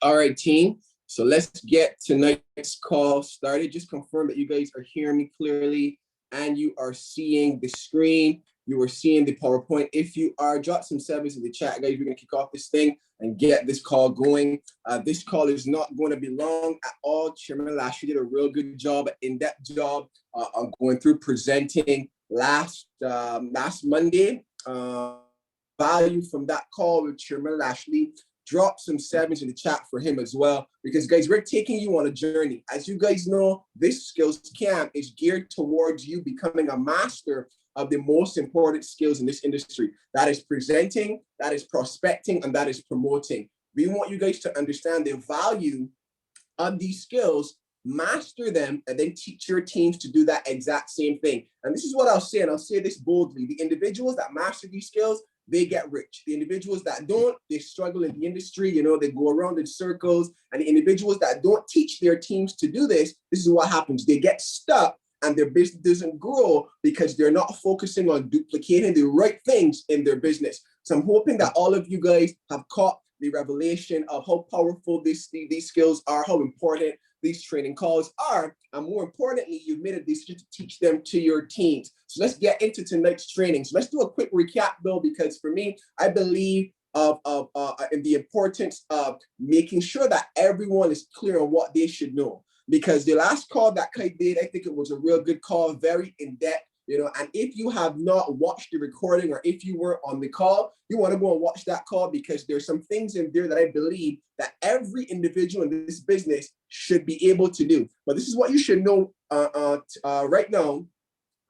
All right, team. So let's get tonight's call started. Just confirm that you guys are hearing me clearly and you are seeing the screen. You are seeing the PowerPoint. If you are, drop some sevens in the chat, guys. We're going to kick off this thing and get this call going. This call is not going to be long at all. Chairman Lashley did a real good job, in-depth job on going through presenting last Monday. Value from that call with Chairman Lashley. Drop some sevens in the chat for him as well, because guys, we're taking you on a journey. As you guys know, this skills camp is geared towards you becoming a master of the most important skills in this industry. That is presenting, that is prospecting, and that is promoting. We want you guys to understand the value of these skills, master them, and then teach your teams to do that exact same thing. And this is what I'll say, and I'll say this boldly. The individuals that master these skills, they get rich. The individuals that don't, they struggle in the industry, they go around in circles. And the individuals that don't teach their teams to do this, this is what happens. They get stuck and their business doesn't grow because they're not focusing on duplicating the right things in their business. So I'm hoping that all of you guys have caught the revelation of how powerful these skills are, how important these training calls are, and more importantly, you've made a decision to teach them to your teams. So let's get into tonight's training. So let's do a quick recap, though, because for me, I believe in the importance of making sure that everyone is clear on what they should know. Because the last call that Kai did, I think it was a real good call, very in-depth. And if you have not watched the recording, or if you were on the call, you want to go and watch that call, because there's some things in there that I believe that every individual in this business should be able to do. But this is what you should know right now,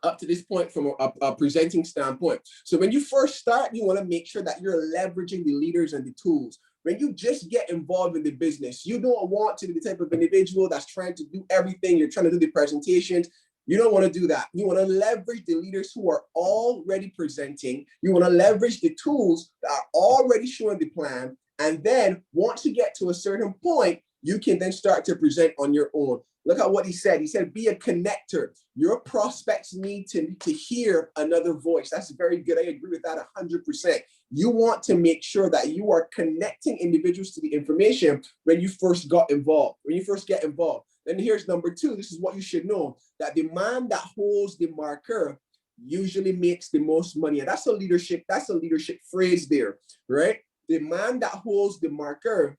up to this point from a presenting standpoint. So when you first start, you want to make sure that you're leveraging the leaders and the tools. When you just get involved in the business, you don't want to be the type of individual that's trying to do everything. You're trying to do the presentations. You don't want to do that. You want to leverage the leaders who are already presenting. You want to leverage the tools that are already showing the plan. And then once you get to a certain point, you can then start to present on your own. Look at what he said. He said, be a connector. Your prospects need to hear another voice. That's very good. I agree with that 100%. You want to make sure that you are connecting individuals to the information when you first get involved. Then here's number two. This is what you should know, that the man that holds the marker usually makes the most money. And that's a leadership phrase there, right? The man that holds the marker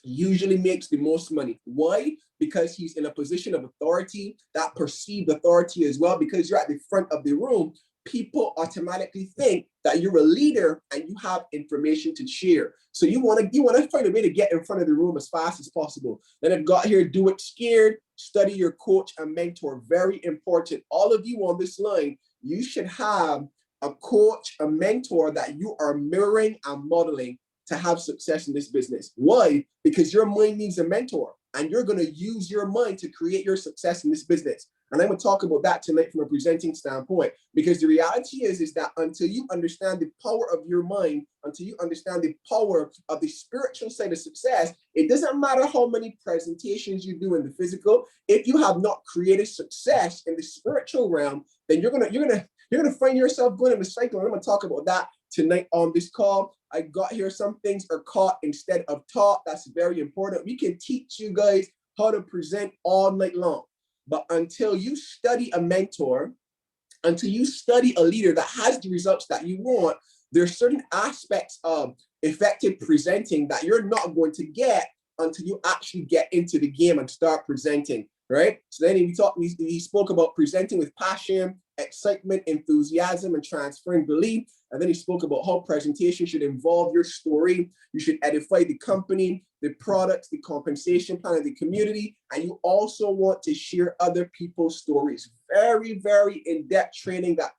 usually makes the most money. Why? Because he's in a position of authority, that perceived authority as well. Because you're at the front of the room, people automatically think that you're a leader and you have information to share. So you want to find a way to get in front of the room as fast as possible. Then I've got here, do it scared, study your coach and mentor. Very important. All of you on this line, you should have a coach, a mentor that you are mirroring and modeling to have success in this business. Why? Because your mind needs a mentor, and you're going to use your mind to create your success in this business. And I'm going to talk about that tonight from a presenting standpoint, because the reality is that until you understand the power of your mind, until you understand the power of the spiritual side of success, it doesn't matter how many presentations you do in the physical. If you have not created success in the spiritual realm, then you're gonna find yourself going in the cycle. And I'm going to talk about that tonight on this call. I got here, some things are caught instead of taught. That's very important. We can teach you guys how to present all night long. But until you study a mentor, until you study a leader that has the results that you want, there's certain aspects of effective presenting that you're not going to get until you actually get into the game and start presenting, right? So then he spoke about presenting with passion, excitement, enthusiasm, and transferring belief. And then he spoke about how presentation should involve your story. You should edify the company, the products, the compensation plan of the community. And you also want to share other people's stories. Very, very in-depth training that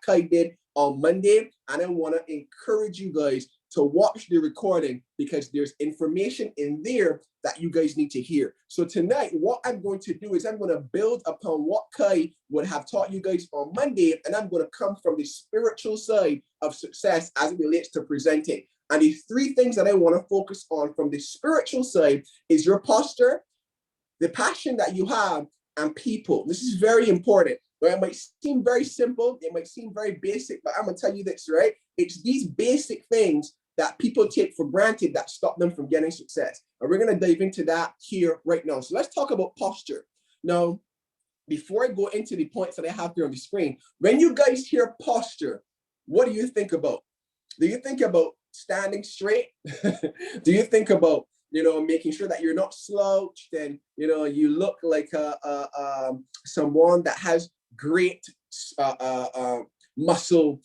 Kai did on Monday. And I want to encourage you guys to watch the recording, because there's information in there that you guys need to hear. So tonight, what I'm going to do is I'm going to build upon what Kai would have taught you guys on Monday, and I'm going to come from the spiritual side of success as it relates to presenting. And the three things that I want to focus on from the spiritual side is your posture, the passion that you have, and people. This is very important. It might seem very simple, it might seem very basic, but I'm going to tell you this, right? It's these basic things that people take for granted that stop them from getting success. And we're going to dive into that here right now. So let's talk about posture. Now, before I go into the points that I have here on the screen, when you guys hear posture, what do you think about? Do you think about standing straight? Do you think about, making sure that you're not slouched and, you look like someone that has great muscle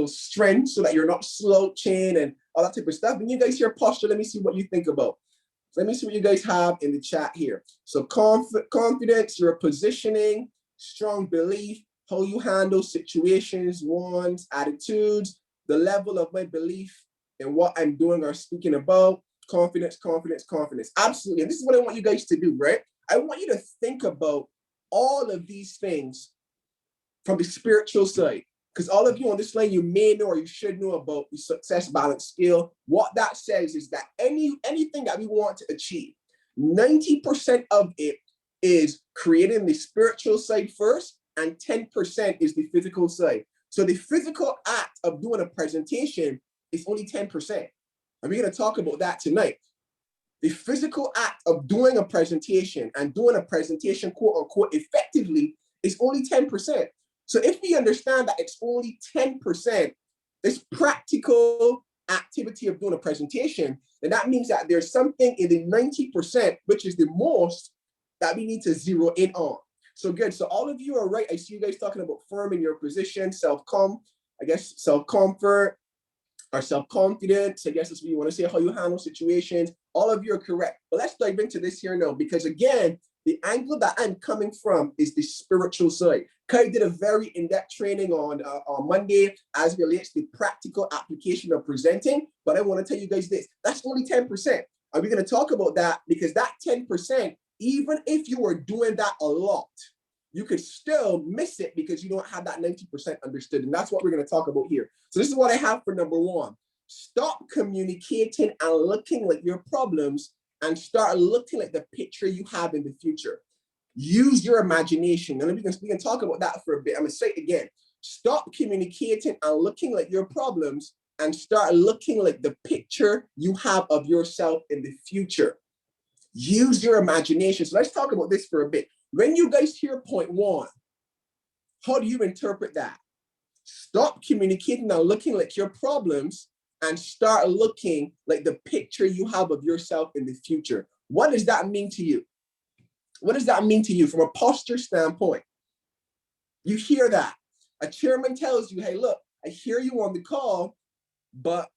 strength so that you're not slouching and all that type of stuff? When you guys hear posture, let me see what you think about. Let me see what you guys have in the chat here. So confidence, your positioning, strong belief, how you handle situations, wants, attitudes, the level of my belief in what I'm doing or speaking about. Confidence, confidence, confidence. Absolutely. And this is what I want you guys to do, right? I want you to think about all of these things from the spiritual side. Because all of you on this line, you may know or you should know about the success balance scale. What that says is that anything that we want to achieve, 90% of it is creating the spiritual side first, and 10% is the physical side. So the physical act of doing a presentation is only 10%. And we're going to talk about that tonight. The physical act of doing a presentation and doing a presentation, quote unquote, effectively is only 10%. So if we understand that it's only 10%, this practical activity of doing a presentation, then that means that there's something in the 90%, which is the most, that we need to zero in on. So good. So all of you are right. I see you guys talking about firm in your position, self-comfort, or self-confidence. I guess that's what you want to say, how you handle situations. All of you are correct. But let's dive into this here now, because again, the angle that I'm coming from is the spiritual side. Kai did a very in-depth training on Monday as relates to the practical application of presenting. But I want to tell you guys this, that's only 10%. And we're going to talk about that because that 10%, even if you were doing that a lot, you could still miss it because you don't have that 90% understood. And that's what we're going to talk about here. So this is what I have for number one. Stop communicating and looking like your problems and start looking like the picture you have in the future. Use your imagination. And we can talk about that for a bit. I'm going to say it again. Stop communicating and looking like your problems and start looking like the picture you have of yourself in the future. Use your imagination. So let's talk about this for a bit. When you guys hear point one, how do you interpret that? Stop communicating and looking like your problems and start looking like the picture you have of yourself in the future. What does that mean to you? What does that mean to you from a posture standpoint? You hear that. A chairman tells you, hey, look, I hear you on the call, but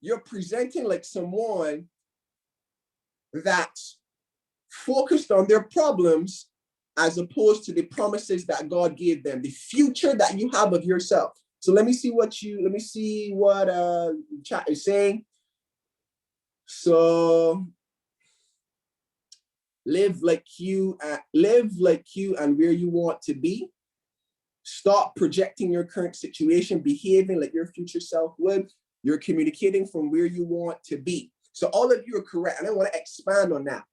you're presenting like someone that's focused on their problems as opposed to the promises that God gave them, the future that you have of yourself. So let me see what chat is saying. So live like you and where you want to be. Stop projecting your current situation, behaving like your future self would. You're communicating from where you want to be. So all of you are correct. And I want to expand on that.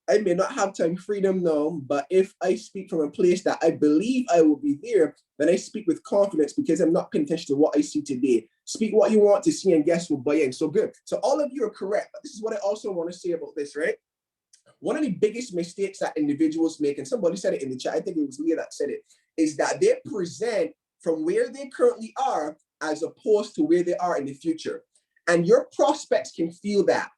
I may not have time freedom now, but if I speak from a place that I believe I will be there, then I speak with confidence because I'm not paying attention to what I see today. Speak what you want to see and guests will buy in. So good. So all of you are correct. But this is what I also want to say about this, right? One of the biggest mistakes that individuals make, and somebody said it in the chat, I think it was Leah that said it, is that they present from where they currently are as opposed to where they are in the future. And your prospects can feel that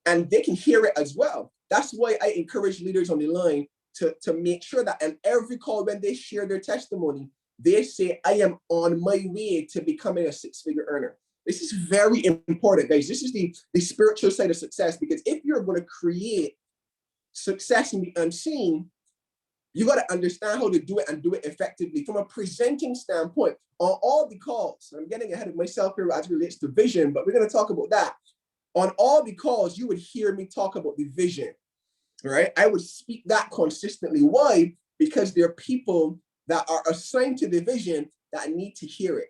and they can hear it as well. That's why I encourage leaders on the line to make sure that in every call when they share their testimony, they say, I am on my way to becoming a six-figure earner. This is very important, guys. This is the spiritual side of success, because if you're going to create success in the unseen, you got to understand how to do it and do it effectively. From a presenting standpoint, on all the calls, I'm getting ahead of myself here as it relates to vision, but we're going to talk about that. On all the calls, you would hear me talk about the vision, right? I would speak that consistently. Why? Because there are people that are assigned to the vision that need to hear it.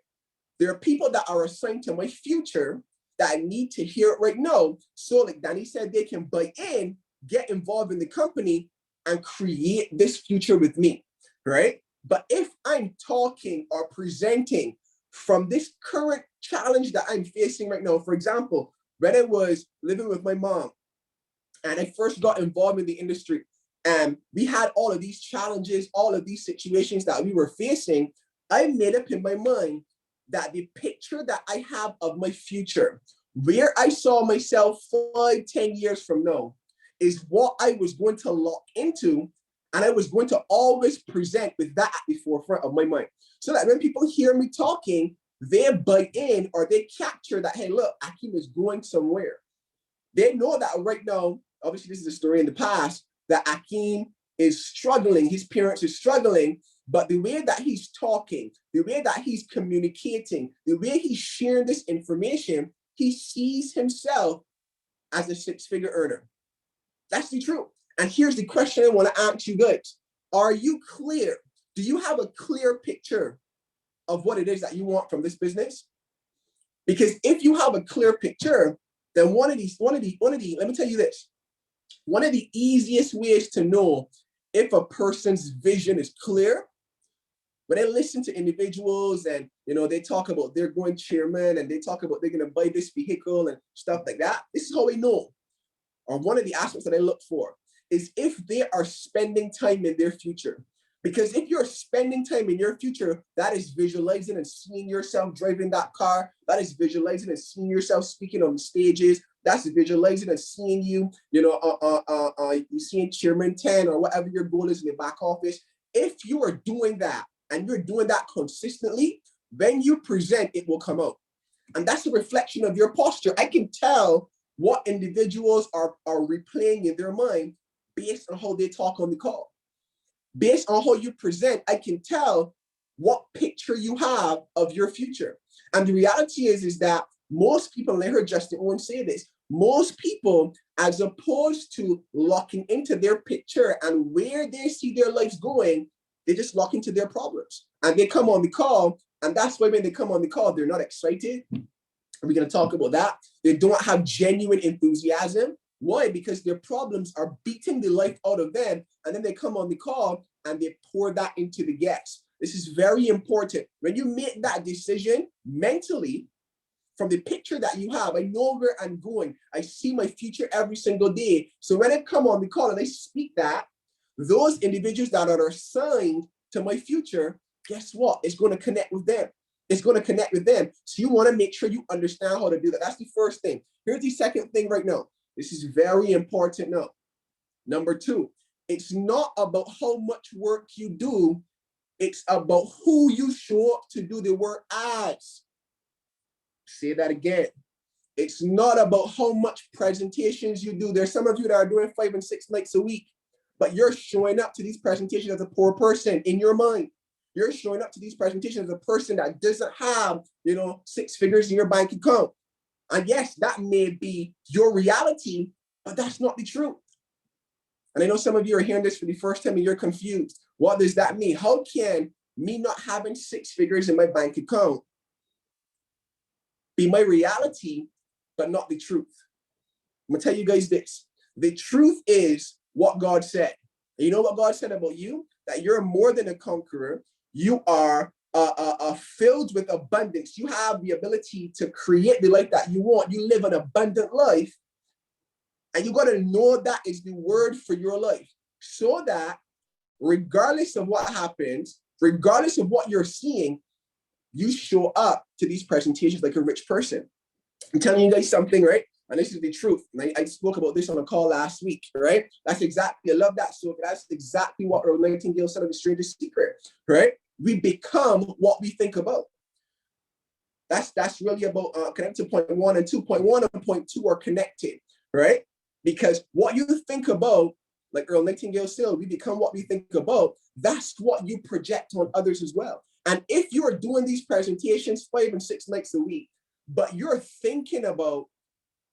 There are people that are assigned to my future that need to hear it right now. So like Danny said, they can buy in, get involved in the company and create this future with me, right? But if I'm talking or presenting from this current challenge that I'm facing right now. For example, when I was living with my mom and I first got involved in the industry, and we had all of these challenges, all of these situations that we were facing, I made up in my mind that the picture that I have of my future, where I saw myself 5, 10 years from now, is what I was going to lock into. And I was going to always present with that at the forefront of my mind. So that when people hear me talking, they buy in or they capture that, hey, look, Akeem is going somewhere. They know that right now, obviously this is a story in the past, that Akeem is struggling, his parents are struggling, but the way that he's talking, the way that he's communicating, the way he's sharing this information, he sees himself as a 6-figure earner. That's the truth. And here's the question I want to ask you guys. Are you clear? Do you have a clear picture of what it is that you want from this business? Because if you have a clear picture, then let me tell you this. One of the easiest ways to know if a person's vision is clear, when I listen to individuals and they talk about they're going chairman and they talk about they're going to buy this vehicle and stuff like that, this is how I know. Or one of the aspects that I look for is if they are spending time in their future. Because if you're spending time in your future, that is visualizing and seeing yourself driving that car. That is visualizing and seeing yourself speaking on the stages. That's visualizing and seeing you, you seeing Chairman 10 or whatever your goal is in the back office. If you are doing that and you're doing that consistently, when you present, it will come out. And that's a reflection of your posture. I can tell what individuals are replaying in their mind based on how they talk on the call. Based on how you present, I can tell what picture you have of your future. And the reality is that most people, and I heard Justin Owen say this, most people, as opposed to locking into their picture and where they see their lives going, they just lock into their problems. And they come on the call, and that's why when they come on the call, they're not excited. We're going to talk about that. They don't have genuine enthusiasm. Why? Because their problems are beating the life out of them. And then they come on the call and they pour that into the guests. This is very important. When you make that decision mentally, from the picture that you have, I know where I'm going. I see my future every single day. So when I come on the call and I speak that, those individuals that are assigned to my future, guess what? It's going to connect with them. It's going to connect with them. So you want to make sure you understand how to do that. That's the first thing. Here's the second thing right now. This is very important now. Number 2, it's not about how much work you do. It's about who you show up to do the work as. Say that again. It's not about how much presentations you do. There's some of you that are doing 5 and 6 nights a week, but you're showing up to these presentations as a poor person in your mind. You're showing up to these presentations as a person that doesn't have, 6 figures in your bank account. And yes, that may be your reality, but that's not the truth. And I know some of you are hearing this for the first time and you're confused. What does that mean? How can me not having 6 figures in my bank account be my reality, but not the truth? I'm gonna tell you guys this. The truth is what God said. And you know what God said about you? That you're more than a conqueror. You are filled with abundance. You have the ability to create the life that you want. You live an abundant life. And you got to know that is the word for your life. So that regardless of what happens, regardless of what you're seeing, you show up to these presentations like a rich person. I'm telling you guys something, right? And this is the truth. And I spoke about this on a call last week, right? That's exactly, I love that. So that's exactly what Earl Nightingale said of The Strangest Secret, right? We become what we think about. That's really about connected to point 1 and 2. Point 1 and point 2 are connected, right? Because what you think about, like Earl Nightingale said, we become what we think about. That's what you project on others as well. And if you're doing these presentations 5 and 6 nights a week, but you're thinking about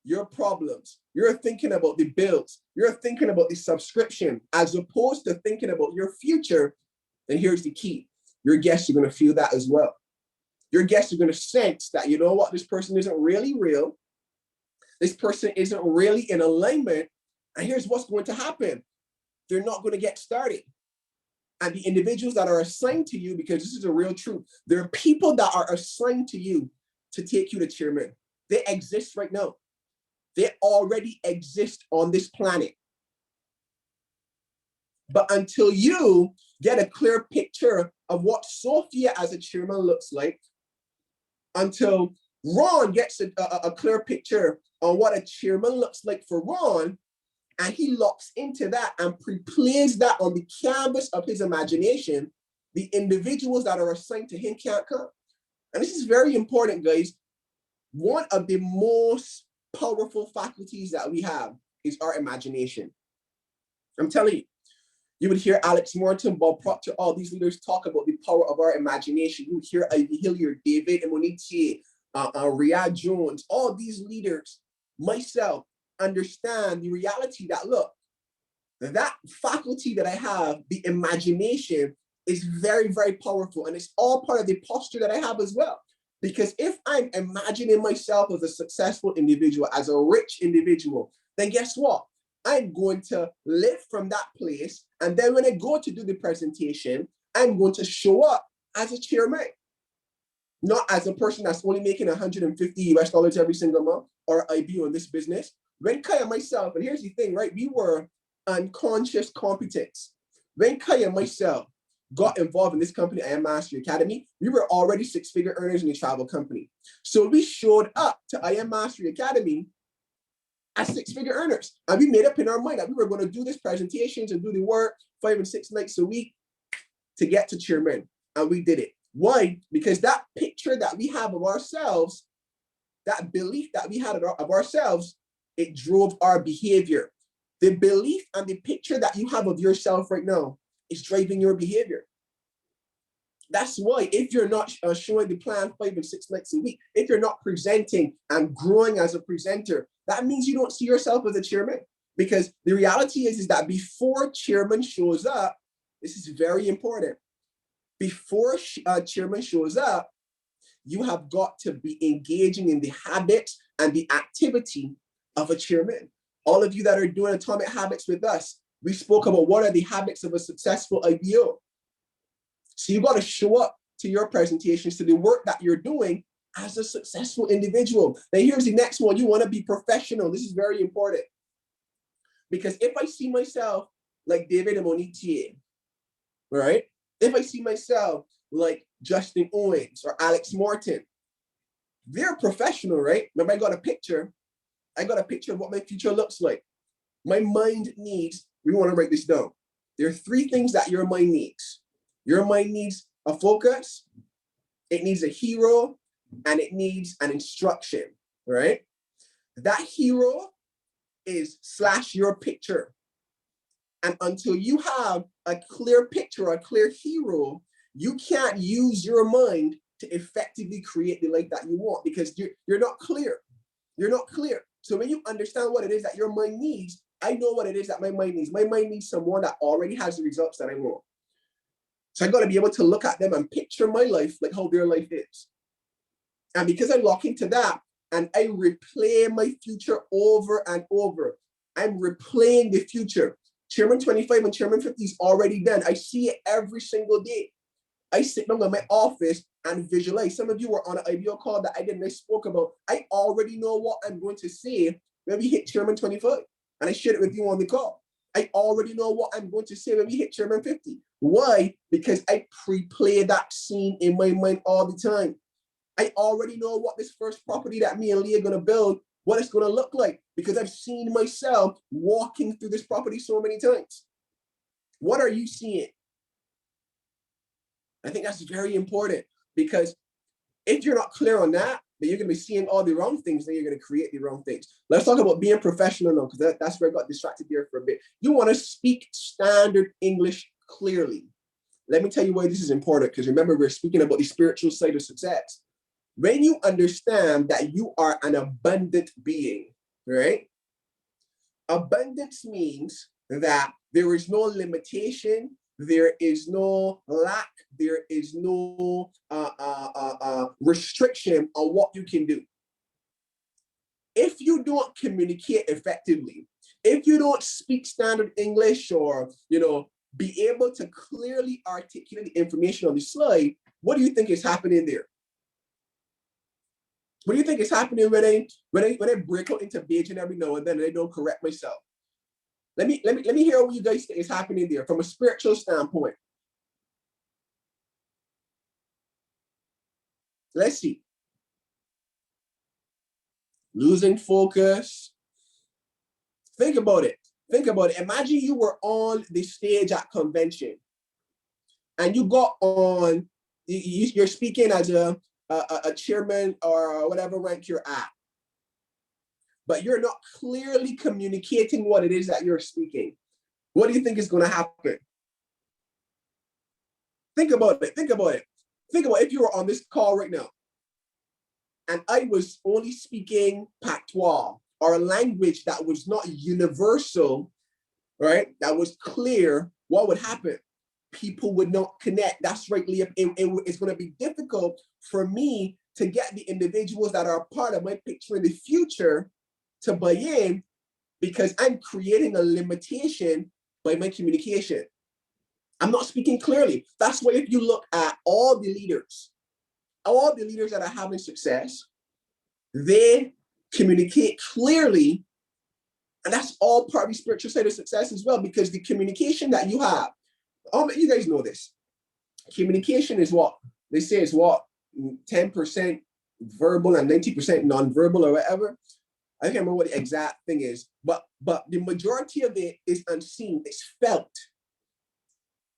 your problems, you're thinking about the bills, you're thinking about the subscription, as opposed to thinking about your future, then here's the key. Your guests are going to feel that as well. Your guests are going to sense that, you know what, this person isn't really real. This person isn't really in alignment. And here's what's going to happen. They're not going to get started. And the individuals that are assigned to you, because this is a real truth, there are people that are assigned to you to take you to chairman. They exist right now. They already exist on this planet. But until you get a clear picture of what Sophia as a chairman looks like, until Ron gets a clear picture on what a chairman looks like for Ron, and he locks into that and pre-plays that on the canvas of his imagination, the individuals that are assigned to him can't come. And this is very important, guys. One of the most powerful faculties that we have is our imagination. I'm telling you, you would hear Alex Morton, Bob Proctor, all these leaders talk about the power of our imagination. You would hear Ivy Hilliard, David Emonitier, Riyad Jones, all these leaders, myself, understand the reality that, look, that faculty that I have, the imagination, is very, very powerful. And it's all part of the posture that I have as well. Because if I'm imagining myself as a successful individual, as a rich individual, then guess what? I'm going to live from that place. And then when I go to do the presentation, I'm going to show up as a chairman, not as a person that's only making 150 US dollars every single month, or IB on this business. When Kai and myself, and here's the thing, right? We were unconscious competence. When Kai and myself got involved in this company, I Am Mastery Academy, we were already six-figure earners in the travel company. So we showed up to I Am Mastery Academy as six-figure earners. And we made up in our mind that we were going to do these presentations and do the work 5 and 6 nights a week to get to chairman. And we did it. Why? Because that picture that we have of ourselves, that belief that we had of ourselves, it drove our behavior. The belief and the picture that you have of yourself right now is driving your behavior. That's why if you're not showing the plan 5 and 6 nights a week, if you're not presenting and growing as a presenter, that means you don't see yourself as a chairman. Because the reality is that before chairman shows up, this is very important. Before chairman shows up, you have got to be engaging in the habits and the activity of a chairman. All of you that are doing Atomic Habits with us, we spoke about what are the habits of a successful IBO. So you got to show up to your presentations, to the work that you're doing as a successful individual. Now here's the next one. You want to be professional. This is very important. Because if I see myself like David Emonitier, right? If I see myself like Justin Owens or Alex Morton, they're professional, right? Remember, I got a picture of what my future looks like. My mind needs, we want to write this down. There are 3 things that your mind needs. Your mind needs a focus, it needs a hero, and it needs an instruction, right? That hero is / your picture. And until you have a clear picture, a clear hero, you can't use your mind to effectively create the life that you want because you're not clear. You're not clear. So when you understand what it is that your mind needs, I know what it is that my mind needs. My mind needs someone that already has the results that I want. So I got to be able to look at them and picture my life like how their life is. And because I lock into that and I replay my future over and over, I'm replaying the future. Chairman 25 and Chairman 50 is already done. I see it every single day. I sit down in my office and visualize. Some of you were on an IBO call that I did and I spoke about. I already know what I'm going to say when we hit Chairman 25. And I shared it with you on the call. I already know what I'm going to say when we hit Chairman 50. Why? Because I pre-play that scene in my mind all the time. I already know what this first property that me and Lee are going to build, what it's going to look like, because I've seen myself walking through this property so many times. What are you seeing? I think that's very important because if you're not clear on that, then you're going to be seeing all the wrong things, then you're going to create the wrong things. Let's talk about being professional now, because that's where I got distracted here for a bit. You want to speak standard English clearly. Let me tell you why this is important, because remember, we're speaking about the spiritual side of success. When you understand that you are an abundant being, right? Abundance means that there is no limitation, there is no lack, there is no restriction on what you can do. If you don't communicate effectively, if you don't speak standard English or, be able to clearly articulate the information on the slide, what do you think is happening there? What do you think is happening when I break out into Beijing every now and then and I don't correct myself? Let me hear what you guys think is happening there from a spiritual standpoint. Let's see. Losing focus. Think about it. Imagine you were on the stage at convention and you got on, you're speaking as a chairman or whatever rank you're at, but you're not clearly communicating what it is that you're speaking. What do you think is going to happen? Think about it. Think about if you were on this call right now and I was only speaking patois or a language that was not universal, right? That was clear. What would happen? People would not connect. That's right, Leah. It's going to be difficult for me to get the individuals that are a part of my picture in the future to buy in because I'm creating a limitation by my communication. I'm not speaking clearly. That's why if you look at all the leaders that are having success, they communicate clearly. And that's all part of the spiritual side of success as well, because the communication that you have, you guys know this. Communication is what they say is what 10% verbal and 90% non-verbal or whatever. I can't remember what the exact thing is, but the majority of it is unseen. It's felt.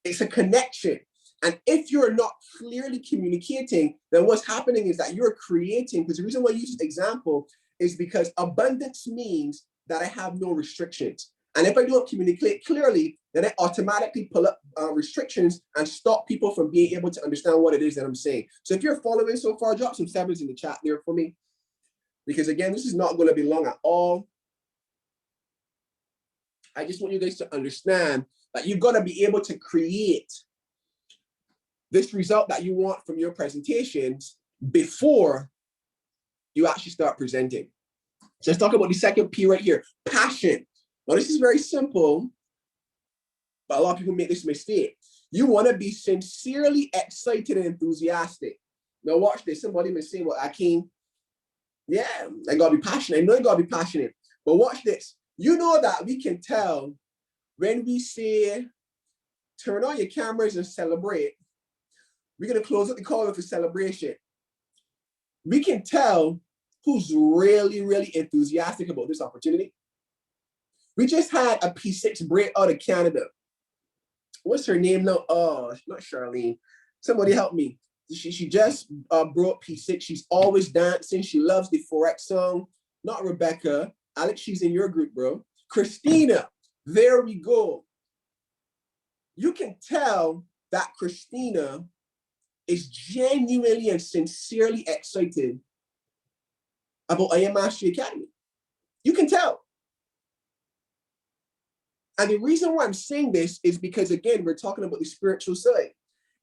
It's a connection. And if you're not clearly communicating, then what's happening is that you're creating, because the reason why I use this example is because abundance means that I have no restrictions. And if I don't communicate clearly, then I automatically pull up restrictions and stop people from being able to understand what it is that I'm saying. So if you're following so far, drop some sevens in the chat there for me. Because again, this is not going to be long at all. I just want you guys to understand that you've got to be able to create this result that you want from your presentations before you actually start presenting. So let's talk about the second P right here, passion. Now, this is very simple, but a lot of people make this mistake. You want to be sincerely excited and enthusiastic. Now, watch this. Somebody may say, well, Akeem, yeah, I got to be passionate. I know I got to be passionate. But watch this. You know that we can tell when we say, turn on your cameras and celebrate. We're going to close up the call with a celebration. We can tell who's really, really enthusiastic about this opportunity. We just had a P6 break out of Canada. What's her name now? Oh, not Charlene. Somebody help me. She just broke P6. She's always dancing. She loves the Forex song. Not Rebecca. Alex, she's in your group, bro. Christina. There we go. You can tell that Christina is genuinely and sincerely excited about I Am Mastery Academy. You can tell. And the reason why I'm saying this is because, again, we're talking about the spiritual side.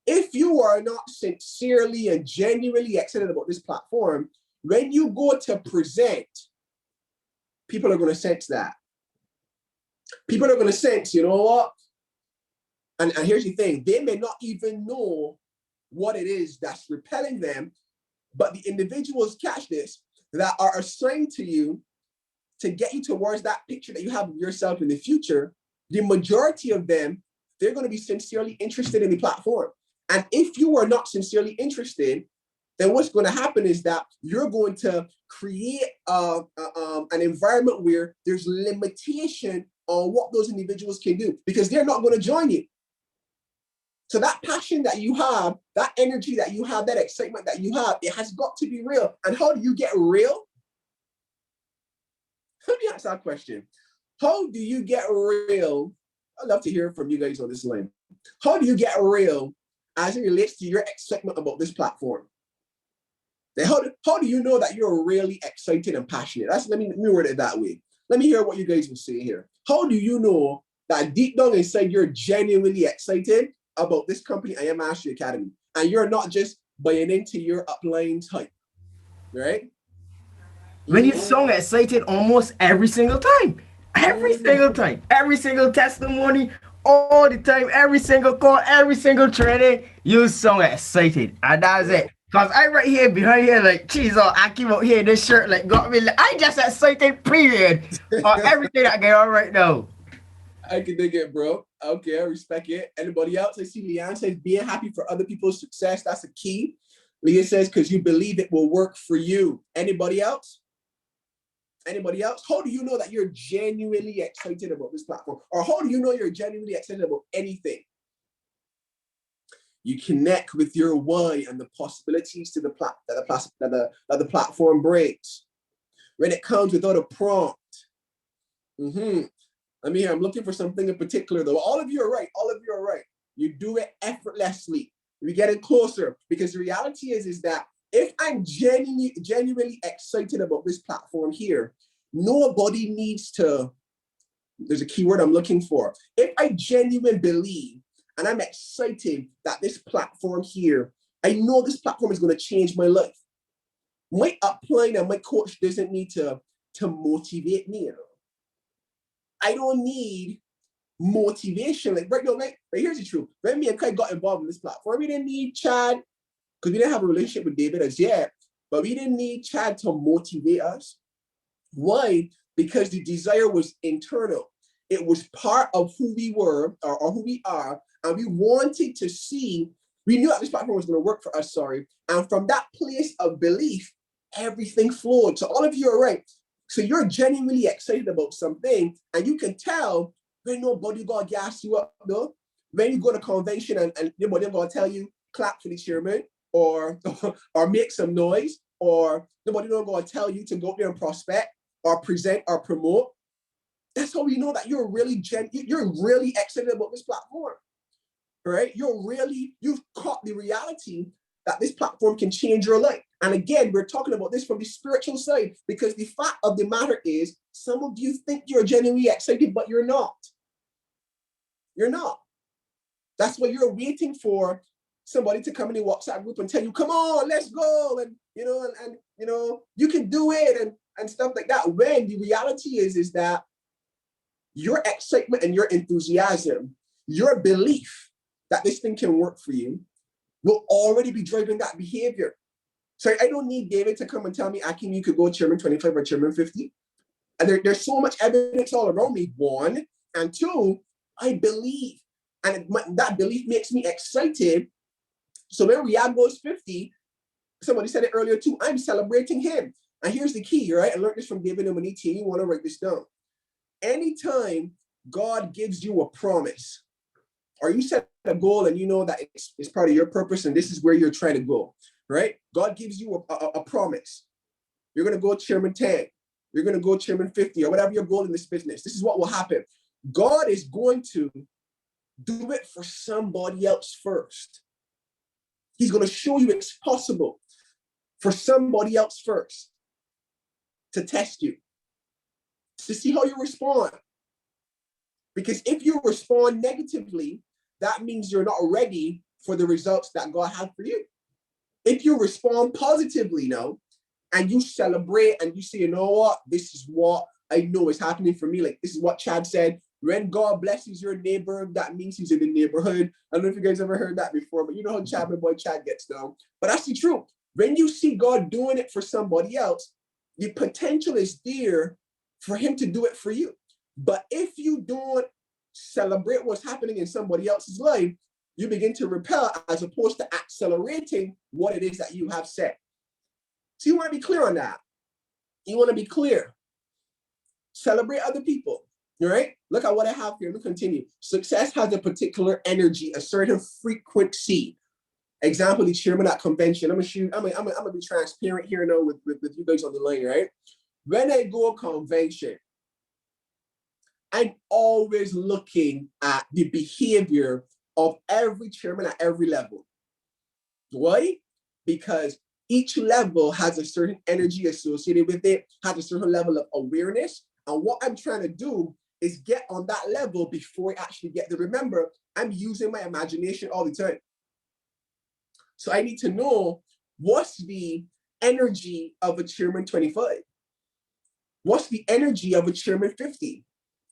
If you are not sincerely and genuinely excited about this platform, when you go to present, people are going to sense that. People are going to sense, you know what? And here's the thing, they may not even know what it is that's repelling them, but the individuals, catch this, that are assigned to you to get you towards that picture that you have of yourself in the future, the majority of them, they're going to be sincerely interested in the platform. And if you are not sincerely interested, then what's going to happen is that you're going to create an environment where there's limitation on what those individuals can do because they're not going to join you. So that passion that you have, that energy that you have, that excitement that you have, it has got to be real. And how do you get real? Let me ask that question. How do you get real? I'd love to hear from you guys on this line. How do you get real as it relates to your excitement about this platform? Then how do you know that you're really excited and passionate? Let me word it that way. Let me hear what you guys will say here. How do you know that deep down inside you're genuinely excited about this company, I Am Mastery Academy, and you're not just buying into your upline type, right? When you sound excited almost every single time, every single testimony, all the time, every single call, every single training, you sound excited, and that's it. Cause I right here behind here, like, geez, oh, I keep out here, this shirt, like, got me, like, I just excited, period, on everything that going on right now. I can dig it, bro. Okay, I respect it. Anybody else? I see Leanne says being happy for other people's success. That's a key. Leah says because you believe it will work for you. Anybody else? Anybody else? How do you know that you're genuinely excited about this platform? Or how do you know you're genuinely excited about anything? You connect with your why and the possibilities to that the platform brings. When it comes without a prompt. I mean, I'm looking for something in particular, though. All of you are right. All of you are right. You do it effortlessly. We get it closer because the reality is that if I'm genuinely excited about this platform here, nobody needs to. There's a keyword I'm looking for. If I genuinely believe and I'm excited that this platform here, I know this platform is going to change my life. My upline and my coach doesn't need to motivate me. You know? I don't need motivation. Like right now, right, here's the truth. When me and Kai got involved in this platform, we didn't need Chad because we didn't have a relationship with David as yet, but we didn't need Chad to motivate us. Why? Because the desire was internal. It was part of who we were or who we are, and we wanted to see. We knew that this platform was going to work for us. And from that place of belief, everything flowed. So all of you are right. So you're genuinely excited about something, and you can tell when nobody gonna gas you up, though. When you go to convention and nobody gonna tell you clap for the chairman or or make some noise, or nobody gonna tell you to go there and prospect or present or promote. That's how we know that you're really excited about this platform, right? You've caught the reality that this platform can change your life. And again, we're talking about this from the spiritual side because the fact of the matter is some of you think you're genuinely excited, but you're not. You're not. That's why you're waiting for somebody to come in the WhatsApp group and tell you, come on, let's go. And, you can do it and stuff like that. When the reality is that your excitement and your enthusiasm, your belief that this thing can work for you will already be driving that behavior. So I don't need David to come and tell me, Akim, you could go chairman 25 or chairman 50. And there's so much evidence all around me, one. And two, I believe. And that belief makes me excited. So when Riyadh goes 50, somebody said it earlier too, I'm celebrating him. And here's the key, right? I learned this from David and Maniti. You want to write this down. Anytime God gives you a promise, or you set a goal and you know that it's part of your purpose and this is where you're trying to go, right? God gives you a promise. You're going to go chairman 10. You're going to go chairman 50 or whatever your goal in this business. This is what will happen. God is going to do it for somebody else first. He's going to show you it's possible for somebody else first to test you, to see how you respond. Because if you respond negatively, that means you're not ready for the results that God had for you. If you respond positively now, and you celebrate and you say, you know what, this is what I know is happening for me. Like this is what Chad said. When God blesses your neighbor, that means he's in the neighborhood. I don't know if you guys ever heard that before, but you know how Chad, my boy Chad gets down. But that's the truth. When you see God doing it for somebody else, the potential is there for him to do it for you. But if you don't celebrate what's happening in somebody else's life, you begin to repel as opposed to accelerating what it is that you have said. So you want to be clear on that. You want to be clear. Celebrate other people. All right? Look at what I have here. Let me continue. Success has a particular energy, a certain frequency. Example, the chairman at convention. I'm gonna be transparent here now with you guys on the line, right? When I go to convention, I'm always looking at the behavior of every chairman at every level. Why? Because each level has a certain energy associated with it, has a certain level of awareness. And what I'm trying to do is get on that level before I actually get there. Remember, I'm using my imagination all the time. So I need to know what's the energy of a chairman 25? What's the energy of a chairman 50?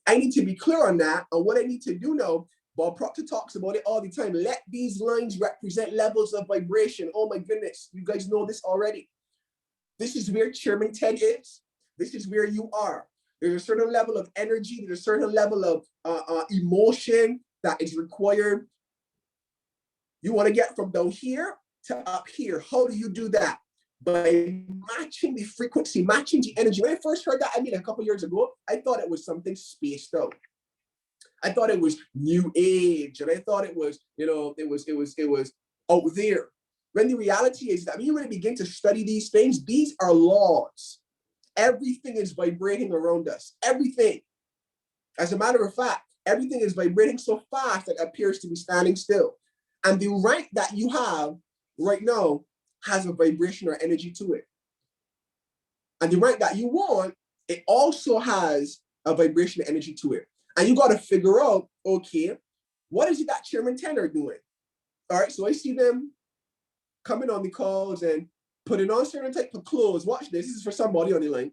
I need to be clear on that. And what I need to do now Bob Proctor talks about it all the time. Let these lines represent levels of vibration. Oh my goodness, you guys know this already. This is where Chairman Ted is. This is where you are. There's a certain level of energy. There's a certain level of emotion that is required. You want to get from down here to up here. How do you do that? By matching the frequency, matching the energy. When I first heard that, I mean, a couple years ago, I thought it was something spaced out. I thought it was new age, and I thought it was, it was out there. When the reality is that when you really begin to study these things, these are laws. Everything is vibrating around us. Everything. As a matter of fact, everything is vibrating so fast that it appears to be standing still. And the rank that you have right now has a vibration or energy to it. And the rank that you want, it also has a vibration or energy to it. And you got to figure out, okay, what is it that Chairman Ted are doing? All right, so I see them coming on the calls and putting on certain type of clothes. Watch this. This is for somebody on the line.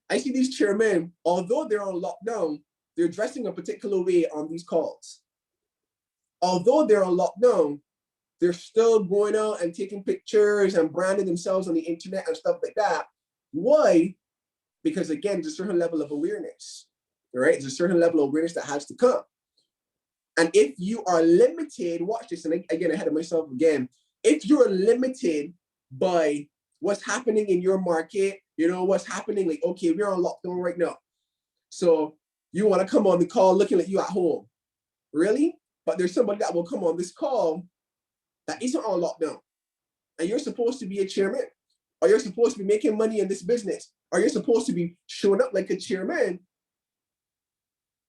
I see these chairmen, although they're on lockdown, they're dressing a particular way on these calls. Although they're on lockdown, they're still going out and taking pictures and branding themselves on the internet and stuff like that. Why? Because again, there's a certain level of awareness, right? There's a certain level of awareness that has to come. And if you are limited, watch this, and again, ahead of myself again, if you're limited by what's happening in your market, what's happening, like, okay, we're on lockdown right now. So you want to come on the call looking like you at home. Really? But there's somebody that will come on this call that isn't on lockdown. And you're supposed to be a chairman, or you're supposed to be making money in this business, or you're supposed to be showing up like a chairman.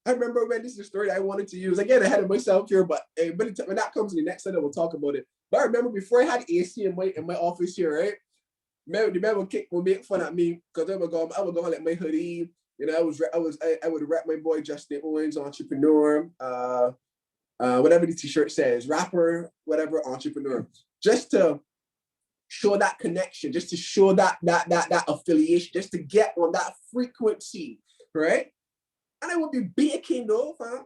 I remember when this is a story I wanted to use. Again, ahead of myself here, but when that comes in the next set, we'll talk about it. But I remember before I had AC in my office here, right? The man would make fun at me because I would go on like my hoodie. I would rap my boy Justin Owens, entrepreneur, whatever the t-shirt says, rapper, whatever, entrepreneur, just to show that connection, just to show that affiliation, just to get on that frequency, right? And I would be baking though, fam.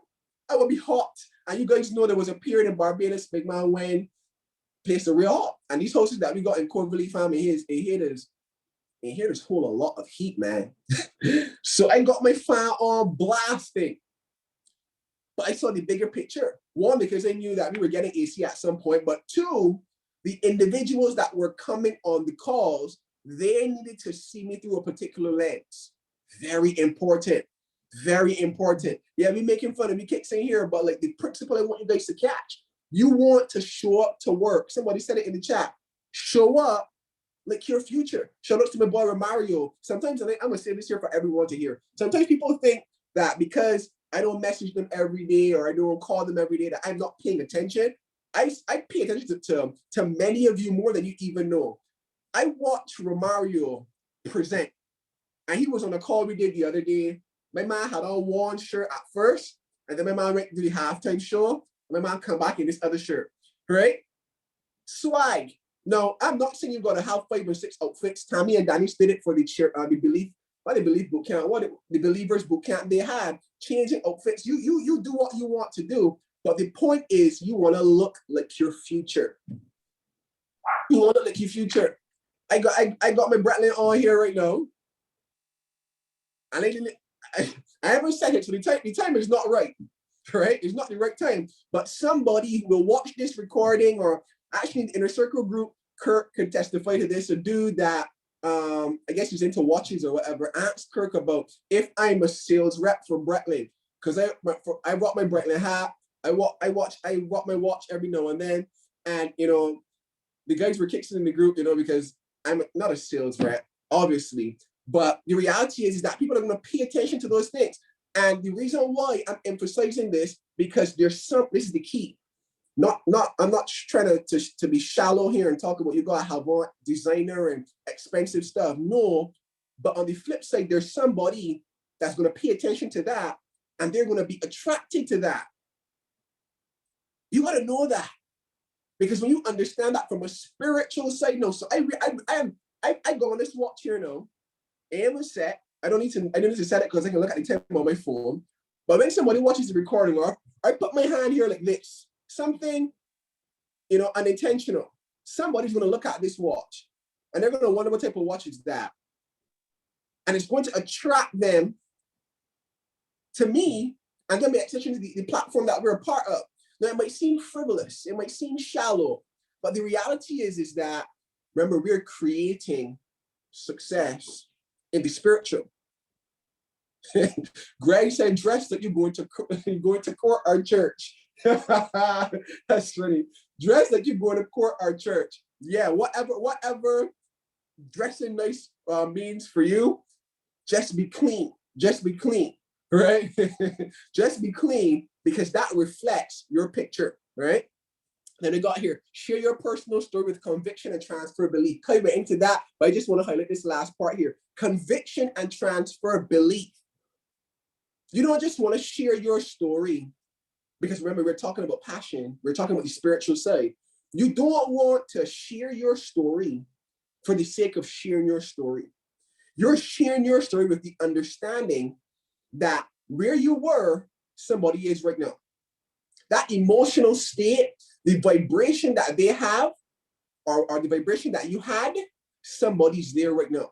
I would be hot. And you guys know there was a period in Barbados, big man, when place a real hot. And these houses that we got in Cornwall, fam, and here there's hold a lot of heat, man. So I got my fan on blasting. But I saw the bigger picture. One, because I knew that we were getting AC at some point. But two, the individuals that were coming on the calls, they needed to see me through a particular lens. Very important. Very important. Yeah, we making fun of, we keep saying here, but like the principle I want you guys to catch. You want to show up to work. Somebody said it in the chat. Show up like your future. Shout out to my boy Romario. Sometimes, and I'm going to say this here for everyone to hear. Sometimes people think that because I don't message them every day or I don't call them every day that I'm not paying attention. I pay attention to many of you more than you even know. I watched Romario present, and he was on a call we did the other day. My man had on one shirt at first, and then my man went to the halftime show. My man come back in this other shirt, right? Swag. Now, I'm not saying you got to have 5 or 6 outfits. Tammy and Danny did it for the Belief boot camp, the Believers boot camp they had, changing outfits. You do what you want to do, but the point is you want to look like your future. You want to look like your future. I got my Breitling on here right now, and I haven't said it, so the time is not right. Right? It's not the right time. But somebody will watch this recording, or actually in the Inner Circle group, Kirk could testify to this. A dude that I guess he's into watches or whatever, asked Kirk about if I'm a sales rep for Breitling. Because I rock my Breitling hat. I rock my watch every now and then. And the guys were kicking in the group, because I'm not a sales rep, obviously. But the reality is that people are going to pay attention to those things. And the reason why I'm emphasizing this, because this is the key. I'm not trying to be shallow here and talk about you gotta have on designer and expensive stuff. No, but on the flip side, there's somebody that's going to pay attention to that, and they're going to be attracted to that. You got to know that, because when you understand that from a spiritual side, no. So I go on this watch here now. AM is set. I don't need to set it because I can look at the time on my phone. But when somebody watches the recording, or I put my hand here like this, something, unintentional, somebody's going to look at this watch and they're going to wonder what type of watch is that. And it's going to attract them to me and give me attention to the platform that we're a part of. Now, it might seem frivolous, it might seem shallow, but the reality is that, remember, we're creating success in the spiritual. Greg said, dress like you're going to court our church. That's funny. Dress like you're going to court our church. Yeah, whatever dressing nice means for you, just be clean. Just be clean, right? Just be clean, because that reflects your picture, right? Then we got here, share your personal story with conviction and transfer belief. Kind of into that, but I just want to highlight this last part here. Conviction and transfer belief. You don't just want to share your story, because remember, we're talking about passion. We're talking about the spiritual side. You don't want to share your story for the sake of sharing your story. You're sharing your story with the understanding that where you were, somebody is right now. That emotional state, the vibration that they have, or the vibration that you had, somebody's there right now.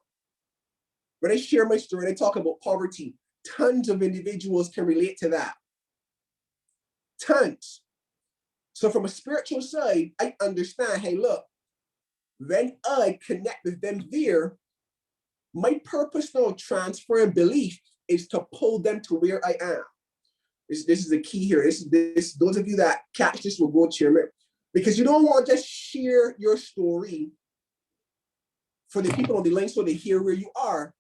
When I share my story and I talk about poverty, tons of individuals can relate to that. Tons. So from a spiritual side, I understand, hey, look, when I connect with them there, my purpose now of transferring belief is to pull them to where I am. This is the key here. This those of you that catch this will go cheer me, because you don't want to just share your story for the people on the line so they hear where you are.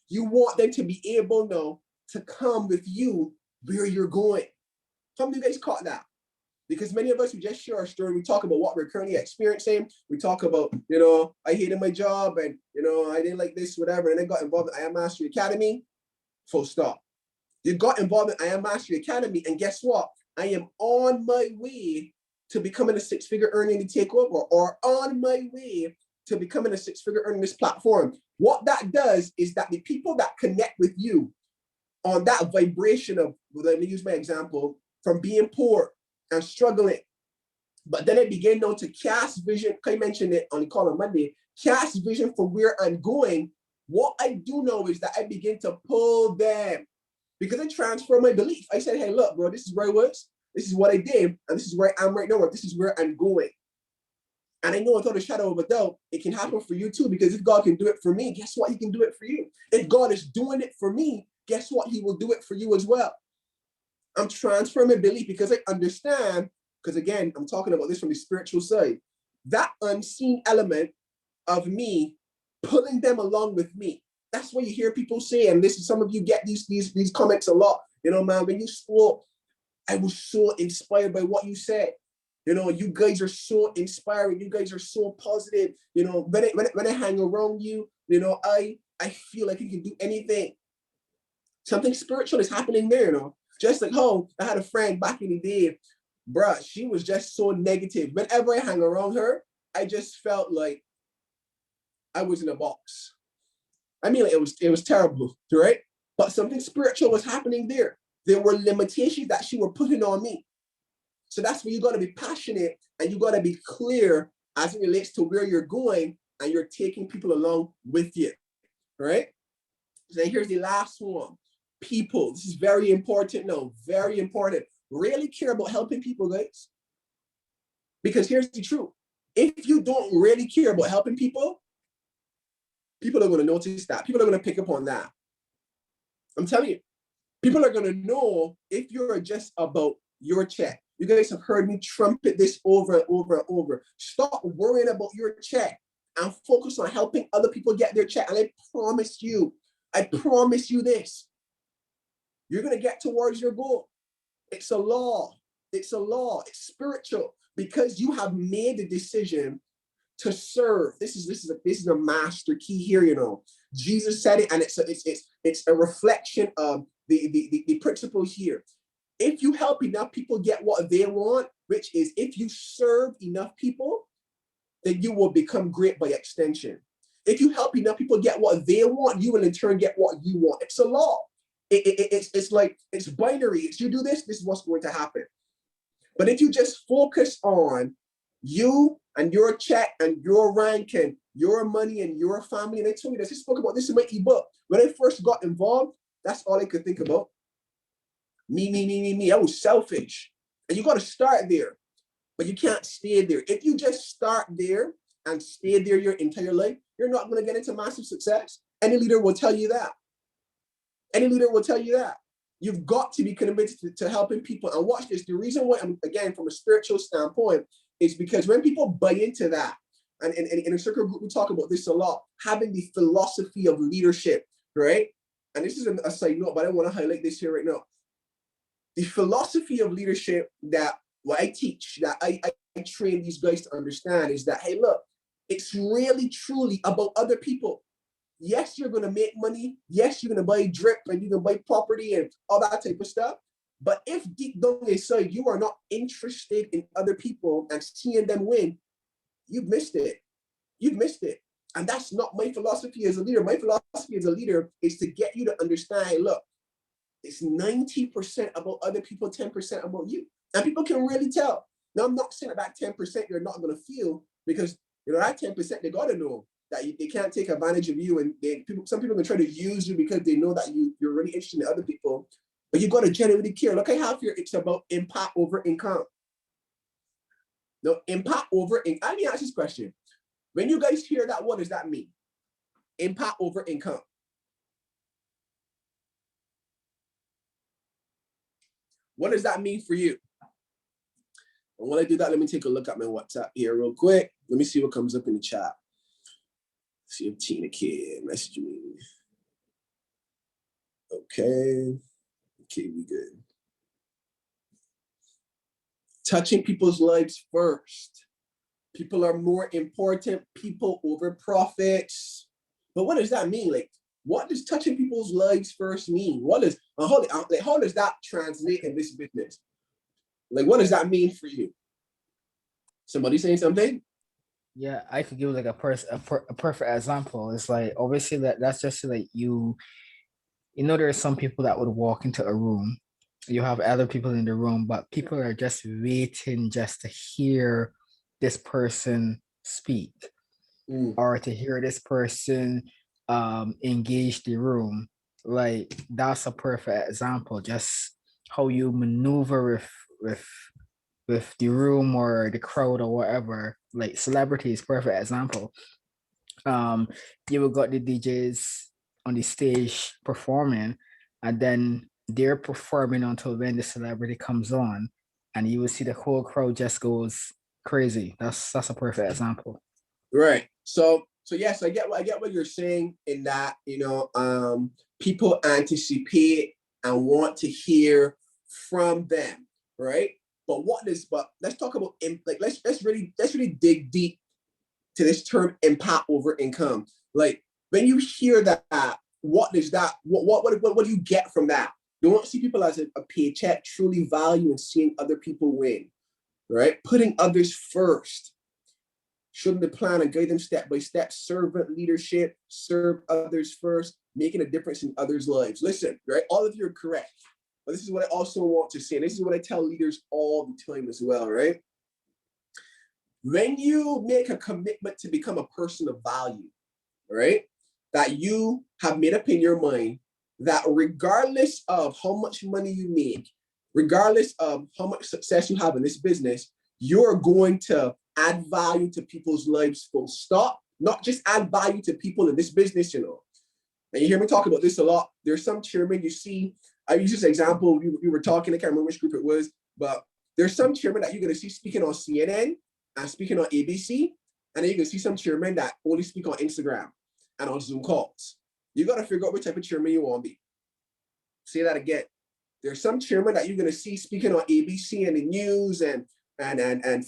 You want them to be able now to come with you where you're going. Some of you guys caught that. Because many of us, we just share our story. We talk about what we're currently experiencing. We talk about, I hated my job and, I didn't like this, whatever. And I got involved in I Am Mastery Academy. Full stop. You got involved in I Am Mastery Academy. And guess what? I am on my way to becoming a six-figure earner in the takeover, or on my way to becoming a six-figure earner in this platform. What that does is that the people that connect with you on that vibration of, let me use my example, from being poor and struggling, but then I begin now to cast vision. I mentioned it on the call on Monday, cast vision for where I'm going. What I do know is that I begin to pull them, because I transfer my belief. I said, hey, look, bro, this is where I was, this is what I did, and this is where I am right now, or this is where I'm going. And I know without a shadow of a doubt, it can happen for you too, because if God can do it for me, guess what? He can do it for you. If God is doing it for me, guess what? He will do it for you as well. I'm transferring my belief because I understand, because again, I'm talking about this from the spiritual side, that unseen element of me pulling them along with me. That's what you hear people say, and this is, some of you get these comments a lot. Man, when you spoke, I was so inspired by what you said. You guys are so inspiring. You guys are so positive. When I hang around you, I feel like you can do anything. Something spiritual is happening there, Just like, I had a friend back in the day, bruh, she was just so negative. Whenever I hang around her, I just felt like I was in a box. I mean, like, it was terrible, right? But something spiritual was happening there. There were limitations that she was putting on me. So that's where you got to be passionate and you got to be clear as it relates to where you're going, and you're taking people along with you, right? So here's the last one. People. This is very important now. Very important. Really care about helping people, guys. Because here's the truth. If you don't really care about helping people, people are going to notice that. People are going to pick up on that. I'm telling you. People are going to know if you're just about your check. You guys have heard me trumpet this over and over and over. Stop worrying about your check and focus on helping other people get their check. And I promise you this. You're going to get towards your goal. It's a law. It's a law. It's spiritual, because you have made the decision to serve. This is a master key here, Jesus said it, and it's a reflection of the principle here. If you help enough people get what they want, which is if you serve enough people, then you will become great by extension. If you help enough people get what they want, you will in turn get what you want. It's a law. it's like, it's binary. It's you do this, this is what's going to happen. But if you just focus on you and your check and your rank and your money and your family, and I told you this, I spoke about this in my ebook. When I first got involved, that's all I could think about. Me. I was selfish. And you got to start there, but you can't stay there. If you just start there and stay there your entire life, you're not going to get into massive success. Any leader will tell you that. Any leader will tell you that. You've got to be committed to helping people. And watch this. The reason why, again, from a spiritual standpoint, is because when people buy into that, and in a circle group, we talk about this a lot, having the philosophy of leadership, right? And this is a side note, but I want to highlight this here right now. The philosophy of leadership that what I teach, that I train these guys to understand is that, hey, look, it's really, truly about other people. Yes, you're going to make money. Yes, you're going to buy drip and you're going to buy property and all that type of stuff. But if deep down inside you are not interested in other people and seeing them win, you've missed it. You've missed it. And that's not my philosophy as a leader. My philosophy as a leader is to get you to understand, hey, look, it's 90% about other people, 10% about you. And people can really tell. Now, I'm not saying that 10% you're not going to feel, because, you know, that 10% they got to know that they can't take advantage of you. And some people can try to use you because they know that you're really interested in other people. But you got to genuinely care. Look, I have here, it's about impact over income. No, impact over income. Let me ask this question. When you guys hear that, what does that mean? Impact over income. What does that mean for you? And when I do that, let me take a look at my WhatsApp here real quick. Let me see what comes up in the chat. See if Tina can message me. Okay, we good. Touching people's lives first. People are more important, people over profits. But what does that mean? Like, what does touching people's lives first mean? How does that translate in this business? Like, what does that mean for you? Somebody saying something? Yeah, I could give like a perfect example. It's like, obviously that's just like you know, there are some people that would walk into a room. You have other people in the room, but people are just waiting just to hear this person speak or to hear this person engage the room. Like, that's a perfect example. Just how you maneuver with the room or the crowd or whatever. Like, celebrities, perfect example. You will got the DJs on the stage performing, and then they're performing until when the celebrity comes on, and you will see the whole crowd just goes crazy. That's a perfect example. Right. So yes, I get what you're saying in that, you know, people anticipate and want to hear from them, right? But let's talk about, like, let's really dig deep to this term impact over income. Like, when you hear that, what is that? What do you get from that? You want to see people as a paycheck, truly value and seeing other people win, right? Putting others first. Shouldn't the plan and guide them step by step, servant leadership, serve others first, making a difference in others' lives. Listen, right? All of you are correct. But this is what I also want to say. And this is what I tell leaders all the time as well, right? When you make a commitment to become a person of value, right? That you have made up in your mind that regardless of how much money you make, regardless of how much success you have in this business, you're going to add value to people's lives, full stop. Not just add value to people in this business, you know. And you hear me talk about this a lot. There's some chairman you see, I use this example, we were talking, I can't remember which group it was, but there's some chairman that you're going to see speaking on CNN and speaking on ABC, and then you can see some chairman that only speak on Instagram and on Zoom calls. You got to figure out which type of chairman you want to be. Say that again. There's some chairman that you're going to see speaking on ABC and the news and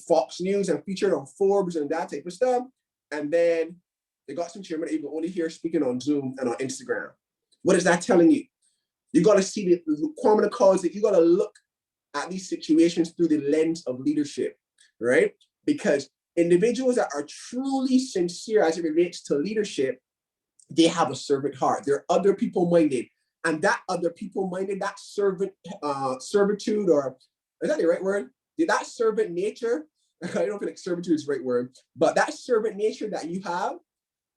Fox News and featured on Forbes and that type of stuff. And then they got some chairman that you can only hear speaking on Zoom and on Instagram. What is that telling you? You got to see the common cause that you got to look at these situations through the lens of leadership, right? Because individuals that are truly sincere as it relates to leadership, they have a servant heart. They're other people minded. and that other people-minded, that servitude, or is that the right word? That servant nature, I don't think servitude is the right word, but that servant nature that you have,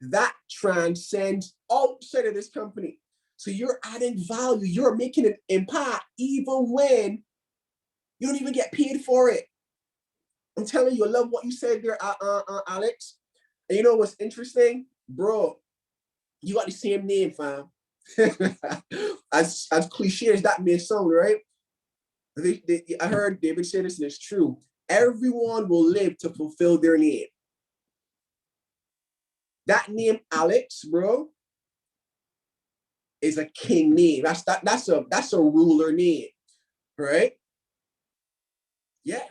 that transcends outside of this company. So you're adding value, you're making an impact, even when you don't even get paid for it. I'm telling you, I love what you said there, Alex. And you know what's interesting? Bro, you got the same name, fam. as cliche as that may sound, right? I heard David say this, and it's true. Everyone will live to fulfill their name. That name, Alex, bro, is a king name. That's a ruler name, right? Yeah,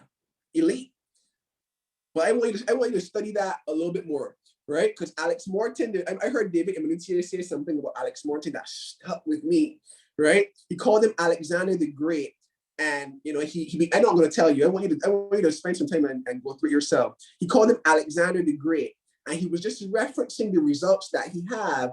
elite. But I want you to study that a little bit more, right? Because Alex Morton, I heard David Eminentier say something about Alex Morton that stuck with me, right? He called him Alexander the Great. And you know, I'm not going to tell you. I want you to spend some time and go through it yourself. He called him Alexander the Great, and he was just referencing the results that he had.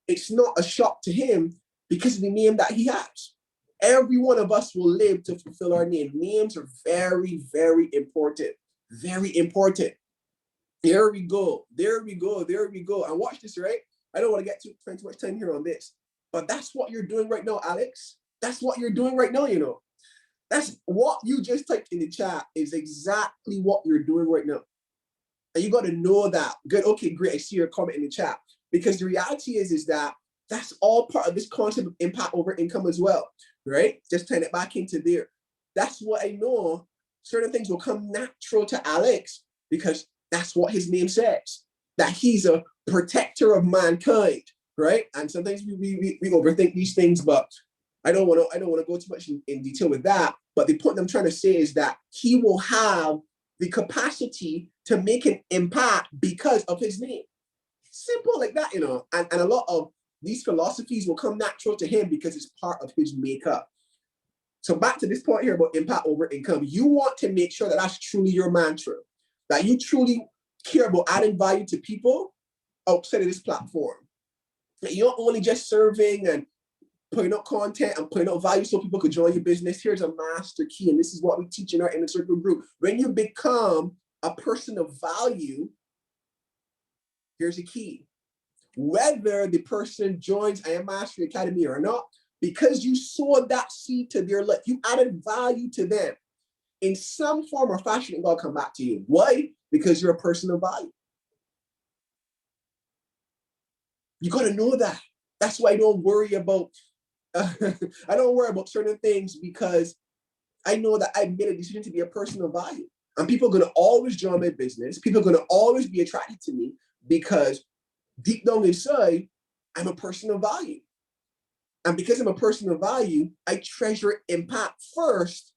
It's not a shock to him because of the name that he has. Every one of us will live to fulfill our name. Names are very, very important. Very important. There we go. There we go. There we go. And watch this, right? I don't want to spend too much time here on this, but that's what you're doing right now, Alex. That's what you're doing right now, you know. That's what you just typed in the chat is exactly what you're doing right now. And you got to know that. Good. Okay, great. I see your comment in the chat. Because the reality is that that's all part of this concept of impact over income as well, right? Just turn it back into there. That's what I know. Certain things will come natural to Alex because that's what his name says, that he's a protector of mankind, right? And sometimes we overthink these things, but I don't want to go too much in detail with that. But the point I'm trying to say is that he will have the capacity to make an impact because of his name. Simple like that, you know. And a lot of these philosophies will come natural to him because it's part of his makeup. So back to this point here about impact over income, you want to make sure that that's truly your mantra, that you truly care about adding value to people outside of this platform. That you're not only just serving and putting out content and putting out value so people could join your business. Here's a master key, and this is what we teach in our inner circle group. When you become a person of value, here's a key. Whether the person joins I Am Mastery Academy or not, because you sowed that seed to their life, you added value to them in some form or fashion, and God come back to you. Why? Because you're a person of value. You got to know that. That's why I don't worry about I don't worry about certain things because I know that I made a decision to be a person of value. And people are going to always join my business. People are going to always be attracted to me because deep down inside, I'm a person of value. And because I'm a person of value, I treasure impact first.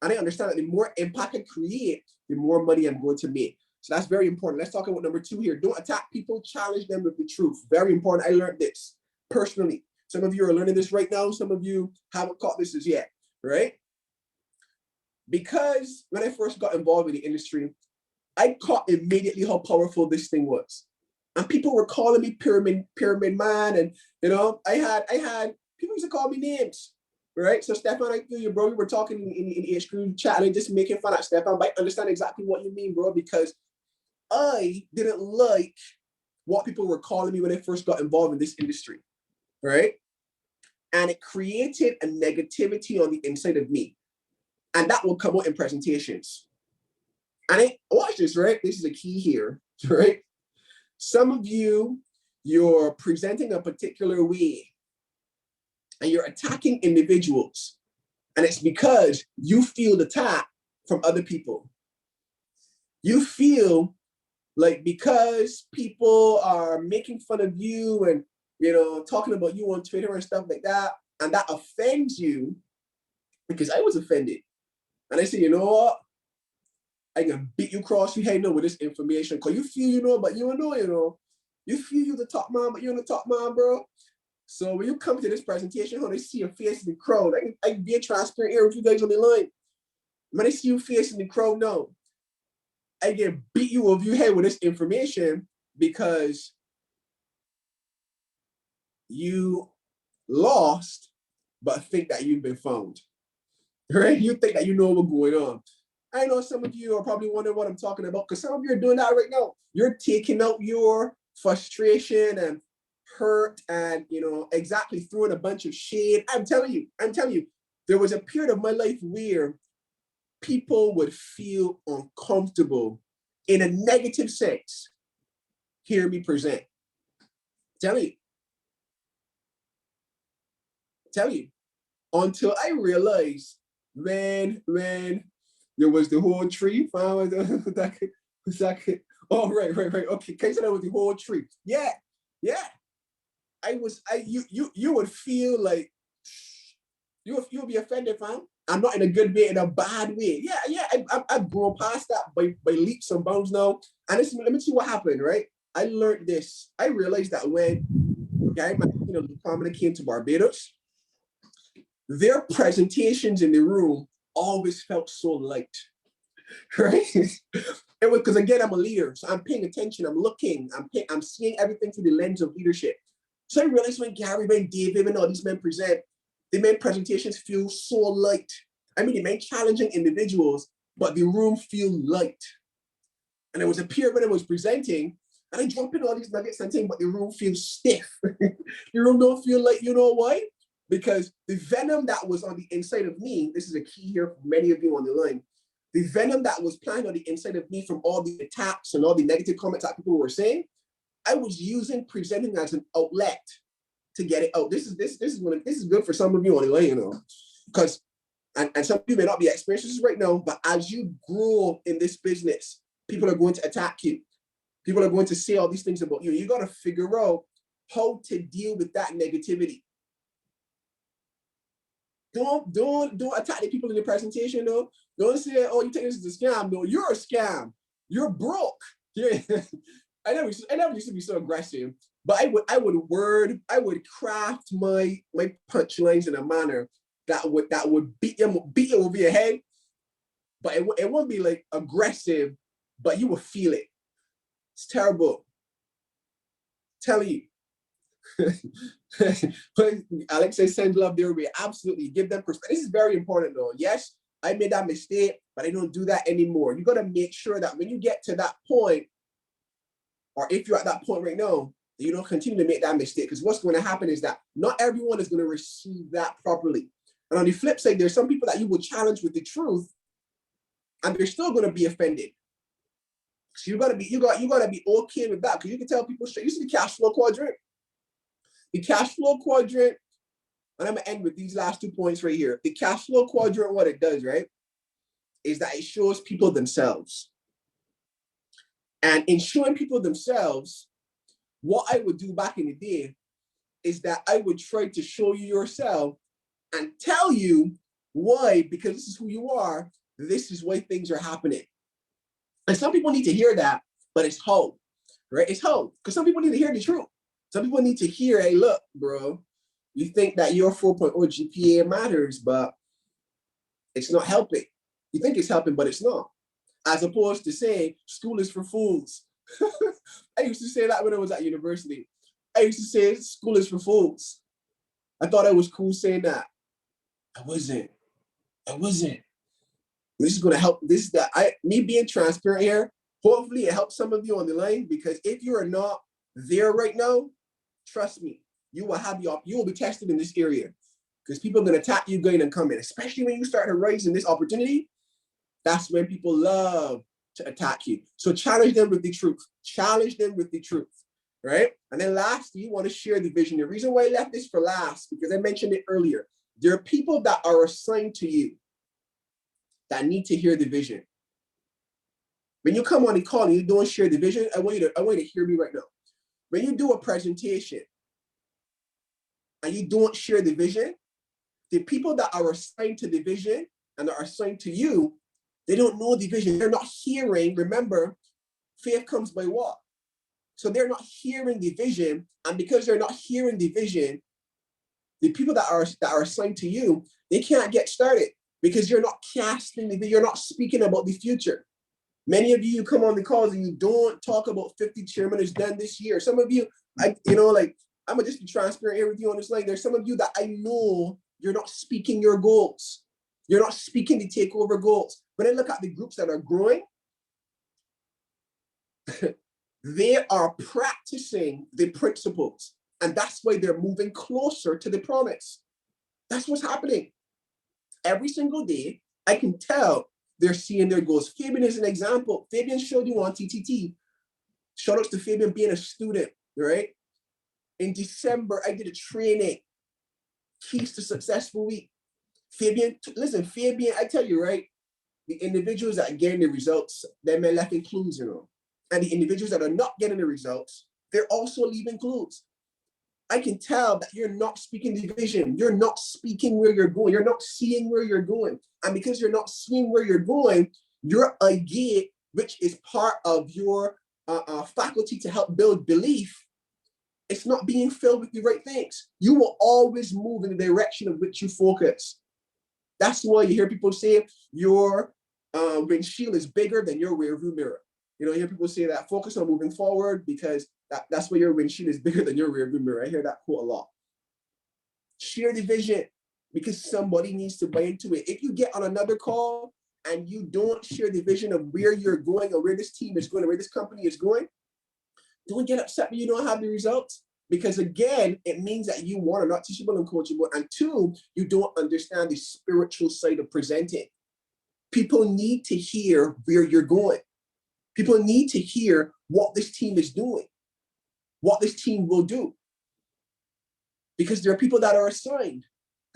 And I understand that the more impact I create, the more money I'm going to make. So that's very important. Let's talk about number 2 here. Don't attack people, challenge them with the truth. Very important. I learned this personally. Some of you are learning this right now. Some of you haven't caught this as yet, right? Because when I first got involved in the industry, I caught immediately how powerful this thing was. And people were calling me pyramid man. And, you know, I had people used to call me names, right? So Stefan, I feel you, bro. We were talking in the H group chat and just making fun of Stefan, but I understand exactly what you mean, bro, because I didn't like what people were calling me when I first got involved in this industry, right? And it created a negativity on the inside of me. And that will come out in presentations. And watch this, right? This is a key here, right? Some of you, you're presenting a particular way and you're attacking individuals. And it's because you feel the attack from other people. You feel like because people are making fun of you and, you know, talking about you on Twitter and stuff like that, and that offends you, because I was offended. And I said, you know what? I can beat you across your head now with this information. Because you feel you know, but you don't know, you know. You feel you're the top man, but you're the top man, bro. So when you come to this presentation, when I see your face in the crowd, I can be transparent here with you guys on the line. When I see you face in the crowd now, I can beat you over your head with this information because you lost, but think that you've been found, right? You think that you know what's going on. I know some of you are probably wondering what I'm talking about because some of you are doing that right now. You're taking out your frustration and hurt and, exactly throwing a bunch of shade. I'm telling you, there was a period of my life where people would feel uncomfortable in a negative sense. Hear me present. Tell you, until I realized when there was the whole tree. Oh, right. Okay, can you say that with the whole tree? Yeah. You would feel like you'll be offended, fam. I'm not in a good way, in a bad way. Yeah. I've grown past that by leaps and bounds now. And let me see what happened, right? I learned this. I realized that when Gary Comedy came to Barbados, their presentations in the room always felt so light, right? It was because, again, I'm a leader, so I'm paying attention. I'm looking. I'm seeing everything through the lens of leadership. So I realized when Gary, when David, when all these men present, the men presentations feel so light. I mean, the men challenging individuals, but the room feel light. And there was a period when I was presenting, and I drop in all these nuggets and things, but the room feels stiff. The room don't feel like, you know why? Because the venom that was on the inside of me, this is a key here for many of you on the line, the venom that was planted on the inside of me from all the attacks and all the negative comments that people were saying, I was using presenting as an outlet to get it out. This is good for some of you on the line, because and some of you may not be experiencing this right now, but as you grow in this business, people are going to attack you. People are going to say all these things about you. You got to figure out how to deal with that negativity. Don't attack the people in the presentation, though. Don't say, oh, you think this is a scam. No, you're a scam. You're broke. Yeah. I never used to be so aggressive, but I would craft my punchlines in a manner that would beat you over your head, but it wouldn't be like aggressive, but you would feel it. It's terrible. Tell you. But Alex says send love their way. Absolutely. Give them perspective. This is very important though. Yes, I made that mistake, but I don't do that anymore. You got to make sure that when you get to that point, or if you're at that point right now, you don't continue to make that mistake. Because what's going to happen is that not everyone is going to receive that properly. And on the flip side, there's some people that you will challenge with the truth, and they're still going to be offended. So you gotta be okay with that, because you can tell people straight. You see the cash flow quadrant. The cash flow quadrant, and I'm gonna end with these last 2 points right here. The cash flow quadrant, what it does, right, is that it shows people themselves. And in showing people themselves, what I would do back in the day is that I would try to show you yourself and tell you why, because this is who you are, this is why things are happening. And some people need to hear that, but it's how, right? It's how, because some people need to hear the truth. Some people need to hear, hey, look, bro, you think that your 4.0 GPA matters, but it's not helping. You think it's helping, but it's not. As opposed to saying school is for fools. I used to say that when I was at university. I used to say school is for fools. I thought I was cool saying that. I wasn't. This is going to help. Me being transparent here, hopefully it helps some of you on the line, because if you are not there right now, trust me, you will be tested in this area, because people are going to attack you going and coming, especially when you start to rise in this opportunity. That's when people love to attack you. So challenge them with the truth. Right? And then lastly, you want to share the vision. The reason why I left this for last, because I mentioned it earlier, there are people that are assigned to you that need to hear the vision. When you come on the call and you don't share the vision, I want you to hear me right now. When you do a presentation and you don't share the vision, the people that are assigned to the vision and are assigned to you, they don't know the vision. They're not hearing. Remember, faith comes by what? So they're not hearing the vision. And because they're not hearing the vision, the people that are assigned to you, they can't get started, because you're not you're not speaking about the future. Many of you come on the calls and you don't talk about 50 chairmen is done this year. Some of you, I'm gonna just be transparent here with you on this line. There's some of you that I know you're not speaking your goals. You're not speaking the takeover goals. When I look at the groups that are growing, they are practicing the principles. And that's why they're moving closer to the promise. That's what's happening. Every single day, I can tell they're seeing their goals. Fabian is an example. Fabian showed you on TTT. Shout out to Fabian being a student, right? In December, I did a training, Keys to Successful Week. Fabian, listen, Fabian, I tell you, right? The individuals that are getting the results, they're left clues, you know. And the individuals that are not getting the results, they're also leaving clues. I can tell that you're not speaking the vision. You're not speaking where you're going. You're not seeing where you're going. And because you're not seeing where you're going, you're a gate, which is part of your faculty to help build belief. It's not being filled with the right things. You will always move in the direction of which you focus. That's why you hear people say your windshield is bigger than your rearview mirror. You know, you hear people say that focus on moving forward because that's why your windshield is bigger than your rearview mirror. I hear that quote a lot. Share the vision because somebody needs to buy into it. If you get on another call and you don't share the vision of where you're going or where this team is going or where this company is going, don't get upset when you don't have the results. Because again, it means that you, one, are not teachable and coachable, and two, you don't understand the spiritual side of presenting. People need to hear where you're going. People need to hear what this team is doing, what this team will do. Because there are people that are assigned.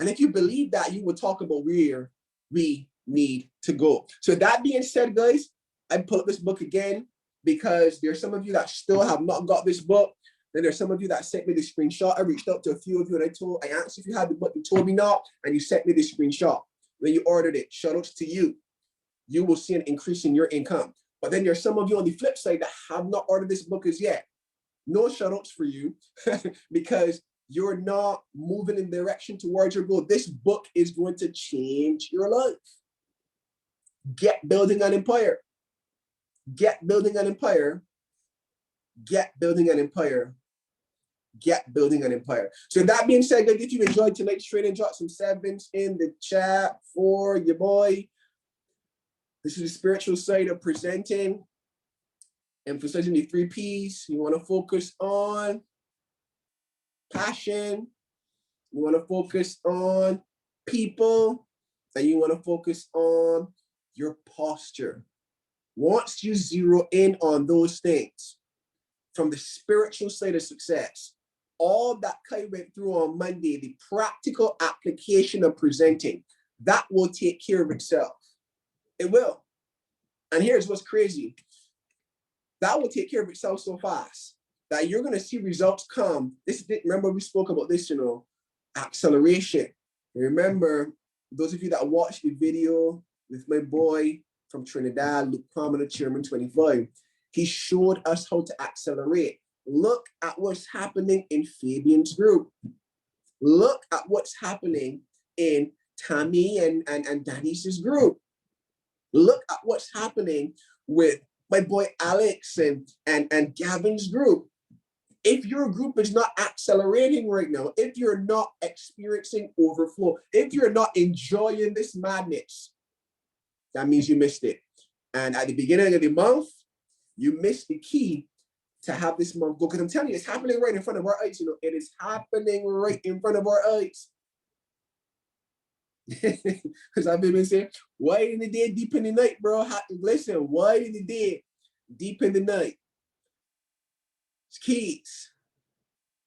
And if you believe that, you will talk about where we need to go. So that being said, guys, I pull up this book again because there's some of you that still have not got this book. Then there's some of you that sent me the screenshot. I reached out to a few of you and I asked if you had the book. You told me not, and you sent me the screenshot. When you ordered it, shout outs to you. You will see an increase in your income. But then there's some of you on the flip side that have not ordered this book as yet. No shout outs for you because you're not moving in the direction towards your goal. This book is going to change your life. Get building an empire. Get building an empire. Get building an empire. Get building an empire. So that being said, guys, if you enjoyed tonight's training, drop some sevens in the chat for your boy. This is the spiritual side of presenting, emphasizing the 3 P's. You want to focus on passion. You want to focus on people, and you want to focus on your posture. Once you zero in on those things, from the spiritual side of success, all that Kai went through on Monday, the practical application of presenting, that will take care of itself. It will. And here's what's crazy. That will take care of itself so fast that you're going to see results come. Remember, we spoke about this, acceleration. Remember, those of you that watched the video with my boy from Trinidad, Luke Palmer, Chairman 25, he showed us how to accelerate. Look at what's happening in Fabian's group. Look at what's happening in Tammy and Dennis's group. Look at what's happening with my boy Alex and Gavin's group. If your group is not accelerating right now, if you're not experiencing overflow, if you're not enjoying this madness, that means you missed it. And at the beginning of the month, you missed the key to have this month go. Because I'm telling you, it's happening right in front of our eyes. It is happening right in front of our eyes. Because I've been saying, wide in the day, deep in the night, bro. Listen, wide in the day, deep in the night. It's keys.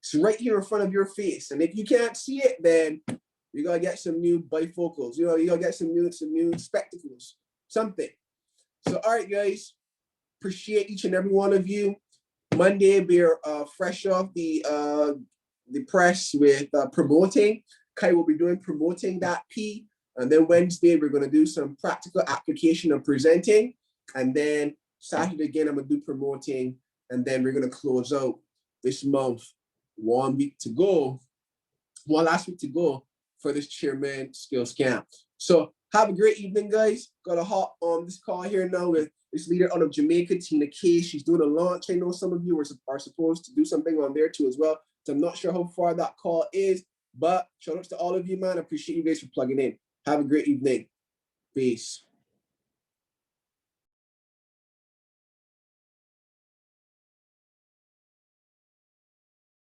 It's right here in front of your face. And if you can't see it, then you gotta get some new bifocals. You gotta get some new spectacles, something. So, all right, guys. Appreciate each and every one of you. Monday, we're fresh off the press with promoting. Kai will be doing promoting that P. And then Wednesday, we're going to do some practical application of presenting. And then Saturday, again, I'm going to do promoting. And then we're going to close out this month. 1 week to go. One last week to go for this Chairman Skills Camp. So have a great evening, guys. Got to hop on this call here now with this leader out of Jamaica, Tina K. She's doing a launch. I know some of you are supposed to do something on there too as well. So I'm not sure how far that call is, but shout outs to all of you, man. I appreciate you guys for plugging in. Have a great evening. Peace.